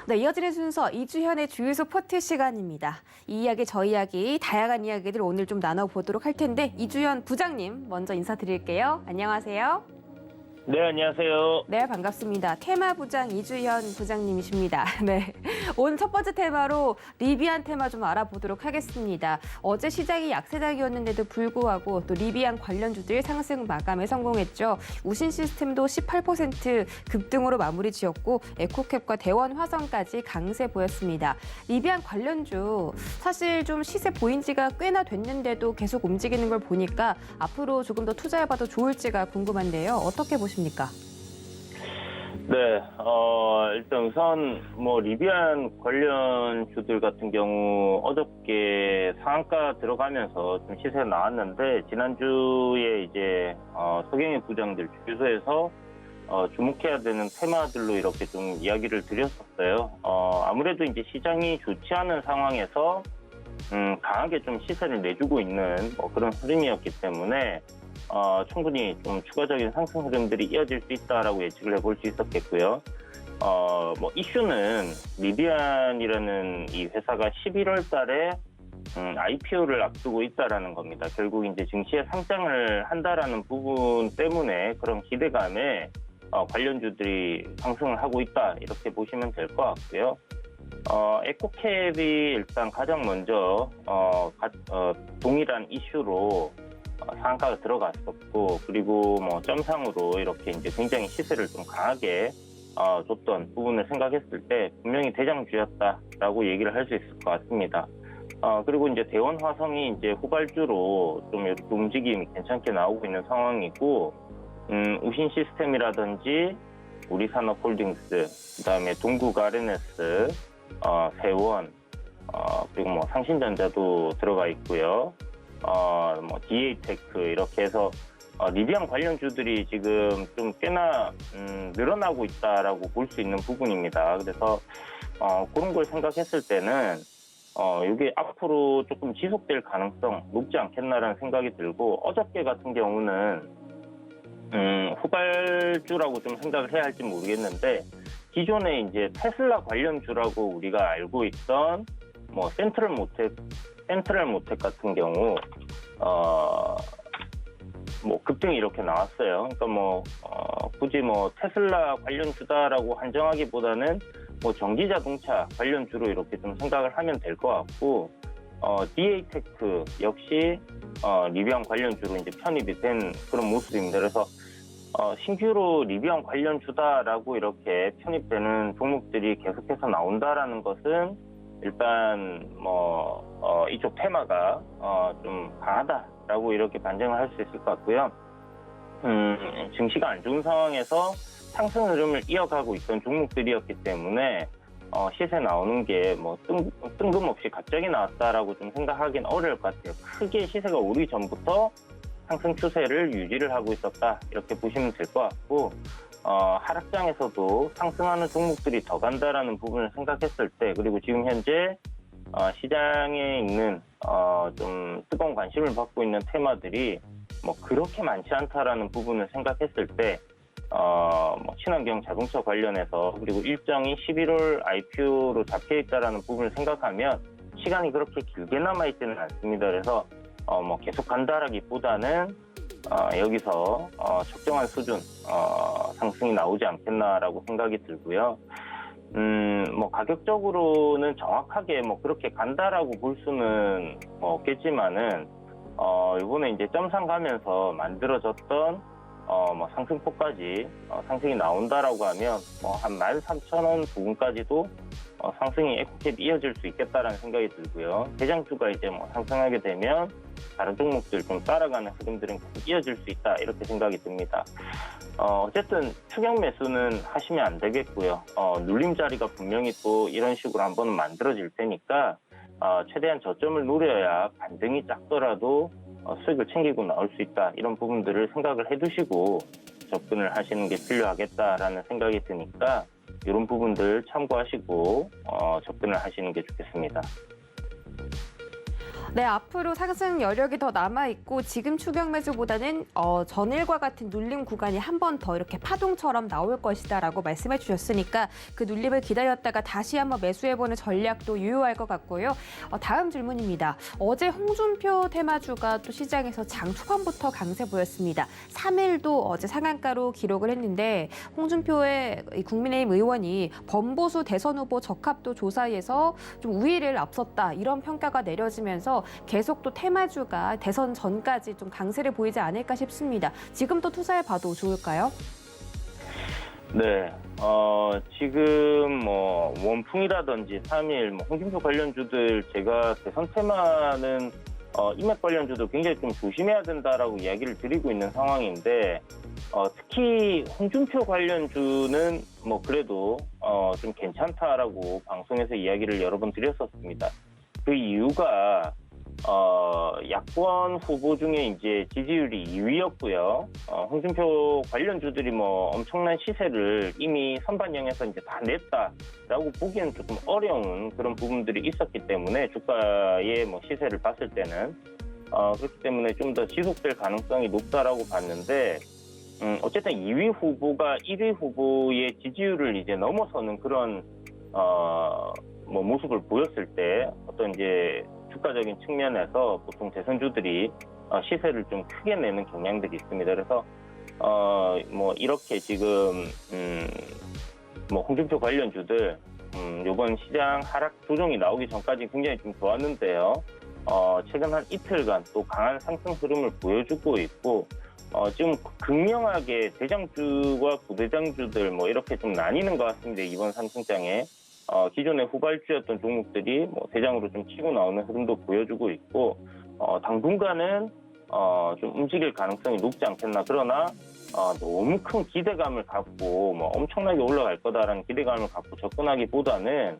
네, 이어지는 순서 이주현의 주유소 포트 시간입니다. 이 이야기, 저 이야기, 다양한 이야기들 오늘 좀 나눠보도록 할 텐데 이주현 부장님 먼저 인사드릴게요. 안녕하세요. 네, 안녕하세요. 네, 반갑습니다. 테마 부장 이주현 부장님이십니다. 네, 오늘 첫 번째 테마로 리비안 테마 좀 알아보도록 하겠습니다. 어제 시장이 약세장이었는데도 불구하고 또 리비안 관련주들 상승 마감에 성공했죠. 우신 시스템도 18% 급등으로 마무리 지었고 에코캡과 대원 화성까지 강세 보였습니다. 리비안 관련주 사실 좀 시세 보인 지가 꽤나 됐는데도 계속 움직이는 걸 보니까 앞으로 조금 더 투자해봐도 좋을지가 궁금한데요. 어떻게 보십니까? 네, 일단 우선 리비안 관련주들 같은 경우 어저께 상한가 들어가면서 좀 시세가 나왔는데 지난주에 이제 서경희 부장들 주유소에서 주목해야 되는 테마들로 이렇게 좀 이야기를 드렸었어요. 아무래도 이제 시장이 좋지 않은 상황에서 강하게 좀 시세를 내주고 있는 그런 흐름이었기 때문에 충분히 좀 추가적인 상승 흐름들이 이어질 수 있다라고 예측을 해볼 수 있었겠고요. 이슈는 리비안이라는 이 회사가 11월 달에 IPO를 앞두고 있다라는 겁니다. 결국 이제 증시에 상장을 한다라는 부분 때문에 그런 기대감에 관련주들이 상승을 하고 있다 이렇게 보시면 될 것 같고요. 에코캡이 일단 가장 먼저 동일한 이슈로 상한가가 들어갔었고 그리고 점상으로 이렇게 이제 굉장히 시세를 좀 강하게 줬던 부분을 생각했을 때 분명히 대장주였다라고 얘기를 할 수 있을 것 같습니다. 그리고 이제 대원 화성이 이제 후발주로 좀 이렇게 움직임이 괜찮게 나오고 있는 상황이고 우신 시스템이라든지 우리산업홀딩스 그다음에 동국 RNS 세원 그리고 상신전자도 들어가 있고요. DA테크 이렇게 해서 리비안 관련주들이 지금 좀 꽤나 늘어나고 있다라고 볼 수 있는 부분입니다. 그래서 그런 걸 생각했을 때는 이게 앞으로 조금 지속될 가능성 높지 않겠나라는 생각이 들고 어저께 같은 경우는 후발주라고 좀 생각을 해야 할지 모르겠는데 기존에 이제 테슬라 관련주라고 우리가 알고 있던 센트럴모텍 같은 경우 급등이 이렇게 나왔어요. 그러니까 굳이 테슬라 관련주다라고 한정하기보다는 전기자동차 관련주로 이렇게 좀 생각을 하면 될 것 같고 DA테크 역시 리비안 관련주로 이제 편입이 된 그런 모습입니다. 그래서 신규로 리비안 관련주다라고 이렇게 편입되는 종목들이 계속해서 나온다라는 것은 일단 이쪽 테마가 좀 강하다라고 이렇게 반증을 할 수 있을 것 같고요. 증시가 안 좋은 상황에서 상승 흐름을 이어가고 있던 종목들이었기 때문에 시세 나오는 게 뜬금없이 갑자기 나왔다라고 좀 생각하기는 어려울 것 같아요. 크게 시세가 오르기 전부터 상승 추세를 유지를 하고 있었다 이렇게 보시면 될 것 같고 하락장에서도 상승하는 종목들이 더 간다라는 부분을 생각했을 때 그리고 지금 현재 시장에 있는 좀 뜨거운 관심을 받고 있는 테마들이 그렇게 많지 않다라는 부분을 생각했을 때 친환경 자동차 관련해서 그리고 일정이 11월 IPO로 잡혀 있다라는 부분을 생각하면 시간이 그렇게 길게 남아 있지는 않습니다. 그래서 계속 간다라기보다는 여기서 적정한 수준 상승이 나오지 않겠나라고 생각이 들고요. 가격적으로는 정확하게 그렇게 간다라고 볼 수는 없겠지만은 이번에 이제 점상 가면서 만들어졌던 상승폭까지 상승이 나온다라고 하면 한 13,000원 부근까지도 상승이 에코캡이 이어질 수 있겠다라는 생각이 들고요. 대장주가 이제 상승하게 되면 다른 종목들 좀 따라가는 흐름들은 계속 이어질 수 있다 이렇게 생각이 듭니다. 어쨌든 추격 매수는 하시면 안 되겠고요. 눌림 자리가 분명히 또 이런 식으로 한번 만들어질 테니까 최대한 저점을 노려야 반등이 작더라도 수익을 챙기고 나올 수 있다. 이런 부분들을 생각을 해두시고 접근을 하시는 게 필요하겠다라는 생각이 드니까 이런 부분들 참고하시고 접근을 하시는 게 좋겠습니다. 네, 앞으로 상승 여력이 더 남아있고 지금 추격 매수보다는 전일과 같은 눌림 구간이 한 번 더 이렇게 파동처럼 나올 것이다라고 말씀해 주셨으니까 그 눌림을 기다렸다가 다시 한번 매수해보는 전략도 유효할 것 같고요. 다음 질문입니다. 어제 홍준표 테마주가 또 시장에서 장 초반부터 강세 보였습니다. 3일도 어제 상한가로 기록을 했는데 홍준표의 국민의힘 의원이 범보수 대선 후보 적합도 조사에서 좀 우위를 앞섰다 이런 평가가 내려지면서 계속 또 테마주가 대선 전까지 좀 강세를 보이지 않을까 싶습니다. 지금 또 투자해봐도 좋을까요? 네, 지금 뭐 원풍이라든지 3일 홍준표 관련주들 제가 대선 테마는 인맥 관련주도 굉장히 좀 조심해야 된다라고 이야기를 드리고 있는 상황인데 특히 홍준표 관련주는 뭐 그래도 좀 괜찮다라고 방송에서 이야기를 여러 번 드렸었습니다. 그 이유가 야권 후보 중에 이제 지지율이 2위였고요. 홍준표 관련주들이 뭐 엄청난 시세를 이미 선반영해서 이제 다 냈다라고 보기에는 조금 어려운 그런 부분들이 있었기 때문에 주가의 뭐 시세를 봤을 때는 그렇기 때문에 좀 더 지속될 가능성이 높다라고 봤는데 어쨌든 2위 후보가 1위 후보의 지지율을 이제 넘어서는 그런 뭐 모습을 보였을 때 어떤 이제 주가적인 측면에서 보통 대선주들이 시세를 좀 크게 내는 경향들이 있습니다. 그래서 뭐 이렇게 지금 뭐 홍준표 관련주들 이번 시장 하락 조정이 나오기 전까지 굉장히 좀 좋았는데요. 최근 한 이틀간 또 강한 상승 흐름을 보여주고 있고 지금 극명하게 대장주와 부대장주들 뭐 이렇게 좀 나뉘는 것 같습니다. 이번 상승장에. 기존의 후발주였던 종목들이 뭐 대장으로 좀 치고 나오는 흐름도 보여주고 있고 당분간은 좀 움직일 가능성이 높지 않겠나. 그러나 너무 큰 기대감을 갖고 뭐 엄청나게 올라갈 거다라는 기대감을 갖고 접근하기보다는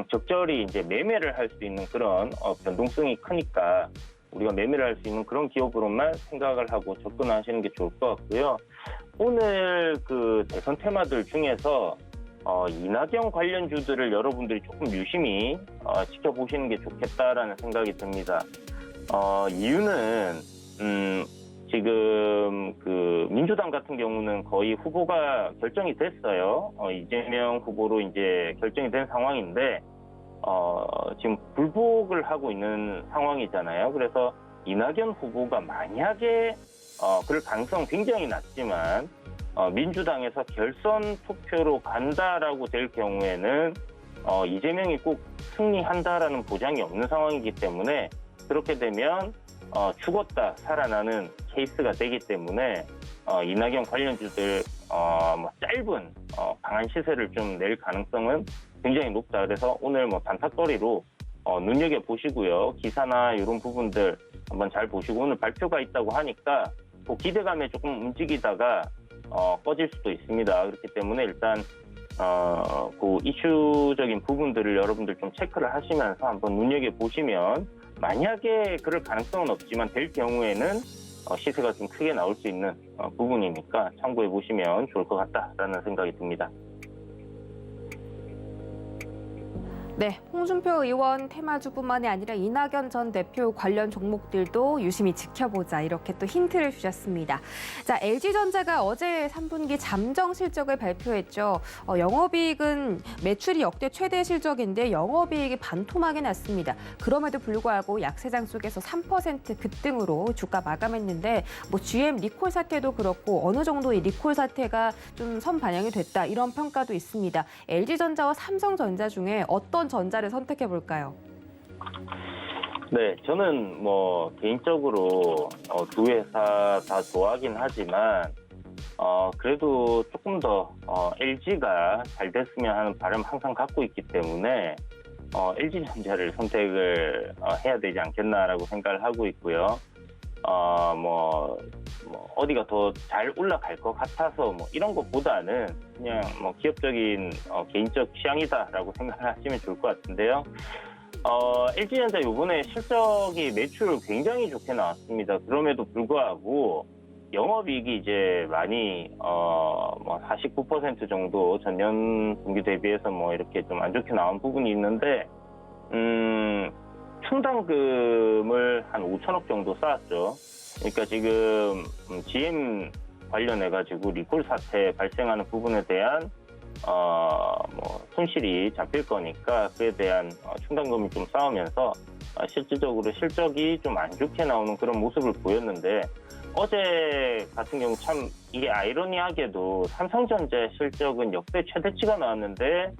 적절히 이제 매매를 할 수 있는 그런 변동성이 크니까 우리가 매매를 할 수 있는 그런 기업으로만 생각을 하고 접근하시는 게 좋을 것 같고요. 오늘 그 대선 테마들 중에서 이낙연 관련주들을 여러분들이 조금 유심히 지켜보시는 게 좋겠다라는 생각이 듭니다. 이유는 지금 그 민주당 같은 경우는 거의 후보가 결정이 됐어요. 이재명 후보로 이제 결정이 된 상황인데 지금 불복을 하고 있는 상황이잖아요. 그래서 이낙연 후보가 만약에 그럴 가능성은 굉장히 낮지만 민주당에서 결선 투표로 간다라고 될 경우에는 이재명이 꼭 승리한다라는 보장이 없는 상황이기 때문에 그렇게 되면 죽었다 살아나는 케이스가 되기 때문에 이낙연 관련주들 뭐 짧은 강한 시세를 좀 낼 가능성은 굉장히 높다. 그래서 오늘 뭐 단타거리로 눈여겨 보시고요. 기사나 이런 부분들 한번 잘 보시고 오늘 발표가 있다고 하니까 그 기대감에 조금 움직이다가 꺼질 수도 있습니다. 그렇기 때문에 일단 그 이슈적인 부분들을 여러분들 좀 체크를 하시면서 한번 눈여겨 보시면 만약에 그럴 가능성은 없지만 될 경우에는 시세가 좀 크게 나올 수 있는 부분이니까 참고해 보시면 좋을 것 같다라는 생각이 듭니다. 네, 홍준표 의원 테마주뿐만이 아니라 이낙연 전 대표 관련 종목들도 유심히 지켜보자 이렇게 또 힌트를 주셨습니다. 자, LG전자가 어제 3분기 잠정 실적을 발표했죠. 영업이익은 매출이 역대 최대 실적인데 영업이익이 반토막이 났습니다. 그럼에도 불구하고 약세장 속에서 3% 급등으로 주가 마감했는데 뭐 GM 리콜 사태도 그렇고 어느 정도 이 리콜 사태가 좀 선반영이 됐다 이런 평가도 있습니다. LG전자와 삼성전자 중에 어떤 전자를 선택해 볼까요? 네, 저는 뭐 개인적으로 두 회사 다 좋아하긴 하지만 그래도 조금 더 LG가 잘 됐으면 하는 바람 항상 갖고 있기 때문에 LG전자를 선택을 해야 되지 않겠나라고 생각을 하고 있고요. 뭐 뭐 어디가 더 잘 올라갈 것 같아서 뭐 이런 것보다는 그냥 뭐 기업적인 개인적 취향이다라고 생각하시면 좋을 것 같은데요. LG전자 요번에 실적이 매출 굉장히 좋게 나왔습니다. 그럼에도 불구하고 영업이익이 이제 많이 뭐 49% 정도 전년 동기 대비해서 뭐 이렇게 좀 안 좋게 나온 부분이 있는데 충당금을 한 5천억 정도 쌓았죠. 그러니까 지금 GM 관련해 가지고 리콜 사태 발생하는 부분에 대한 뭐 손실이 잡힐 거니까 그에 대한 충당금을 좀 쌓으면서 실질적으로 실적이 좀 안 좋게 나오는 그런 모습을 보였는데 어제 같은 경우 참 이게 아이러니하게도 삼성전자의 실적은 역대 최대치가 나왔는데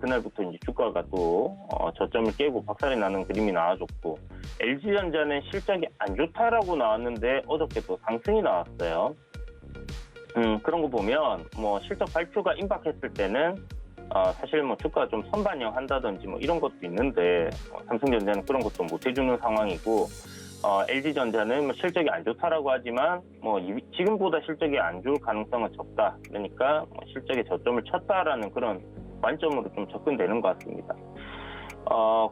그날부터 이제 주가가 또 저점을 깨고 박살이 나는 그림이 나와줬고 LG전자는 실적이 안 좋다라고 나왔는데 어저께 또 상승이 나왔어요. 그런 거 보면 뭐 실적 발표가 임박했을 때는 사실 뭐 주가가 좀 선반영한다든지 뭐 이런 것도 있는데 삼성전자는 그런 것도 못 해주는 상황이고 LG전자는 뭐 실적이 안 좋다라고 하지만 뭐 지금보다 실적이 안 좋을 가능성은 적다. 그러니까 뭐 실적의 저점을 쳤다라는 그런 관점으로 좀 접근되는 것 같습니다.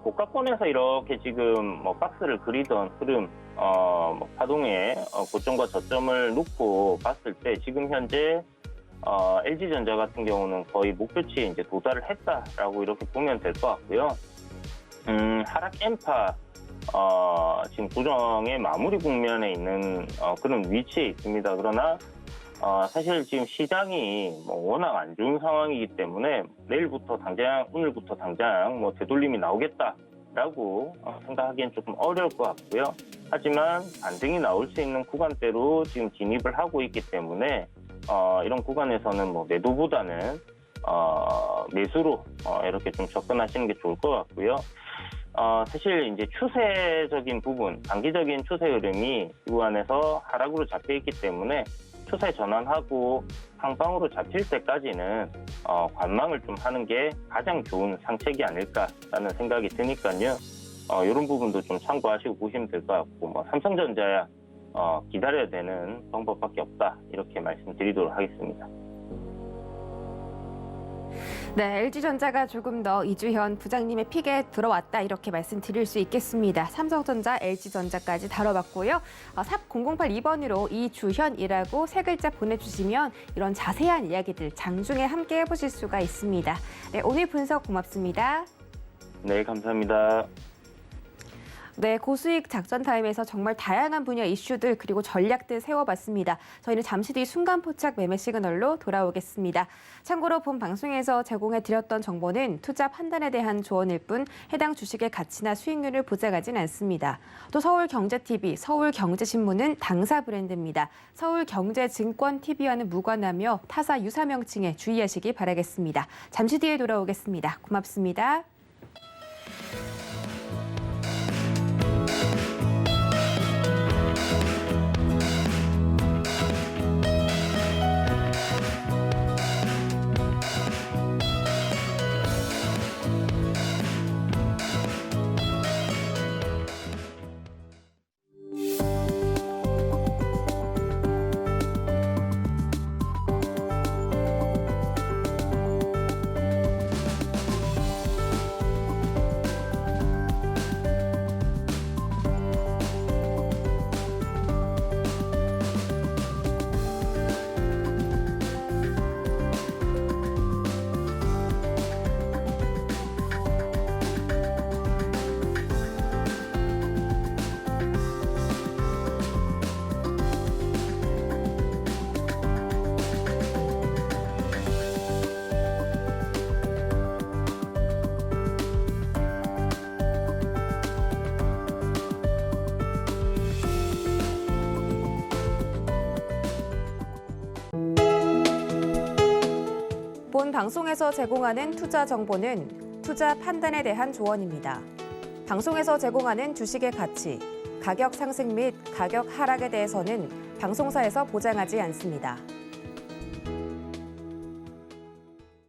고가권에서 이렇게 지금 뭐 박스를 그리던 흐름, 뭐 파동의 고점과 저점을 놓고 봤을 때 지금 현재 LG전자 같은 경우는 거의 목표치에 이제 도달을 했다라고 이렇게 보면 될 것 같고요. 하락 엠파 지금 조정의 마무리 국면에 있는 그런 위치에 있습니다. 그러나 사실 지금 시장이 뭐 워낙 안 좋은 상황이기 때문에 내일부터 당장, 오늘부터 당장 뭐 되돌림이 나오겠다라고 생각하기엔 조금 어려울 것 같고요. 하지만 반등이 나올 수 있는 구간대로 지금 진입을 하고 있기 때문에 이런 구간에서는 뭐 매도보다는 매수로 이렇게 좀 접근하시는 게 좋을 것 같고요. 사실 이제 추세적인 부분, 단기적인 추세 흐름이 이 구간에서 하락으로 잡혀 있기 때문에 추세 전환하고 상방으로 잡힐 때까지는 관망을 좀 하는 게 가장 좋은 상책이 아닐까라는 생각이 드니까요. 이런 부분도 좀 참고하시고 보시면 될 것 같고, 뭐 삼성전자야 기다려야 되는 방법밖에 없다 이렇게 말씀드리도록 하겠습니다. 네, LG전자가 조금 더 이주현 부장님의 픽에 들어왔다 이렇게 말씀드릴 수 있겠습니다. 삼성전자, LG전자까지 다뤄봤고요. 샵 0082번으로 이주현이라고 세 글자 보내주시면 이런 자세한 이야기들 장중에 함께 해보실 수가 있습니다. 네, 오늘 분석 고맙습니다. 네, 감사합니다. 네, 고수익 작전 타임에서 정말 다양한 분야 이슈들 그리고 전략들 세워봤습니다. 저희는 잠시 뒤 순간 포착 매매 시그널로 돌아오겠습니다. 참고로 본 방송에서 제공해드렸던 정보는 투자 판단에 대한 조언일 뿐 해당 주식의 가치나 수익률을 보장하진 않습니다. 또 서울경제TV, 서울경제신문은 당사 브랜드입니다. 서울경제증권TV와는 무관하며 타사 유사 명칭에 주의하시기 바라겠습니다. 잠시 뒤에 돌아오겠습니다. 고맙습니다. 본 방송에서 제공하는 투자 정보는 투자 판단에 대한 조언입니다. 방송에서 제공하는 주식의 가치, 가격 상승 및 가격 하락에 대해서는 방송사에서 보장하지 않습니다.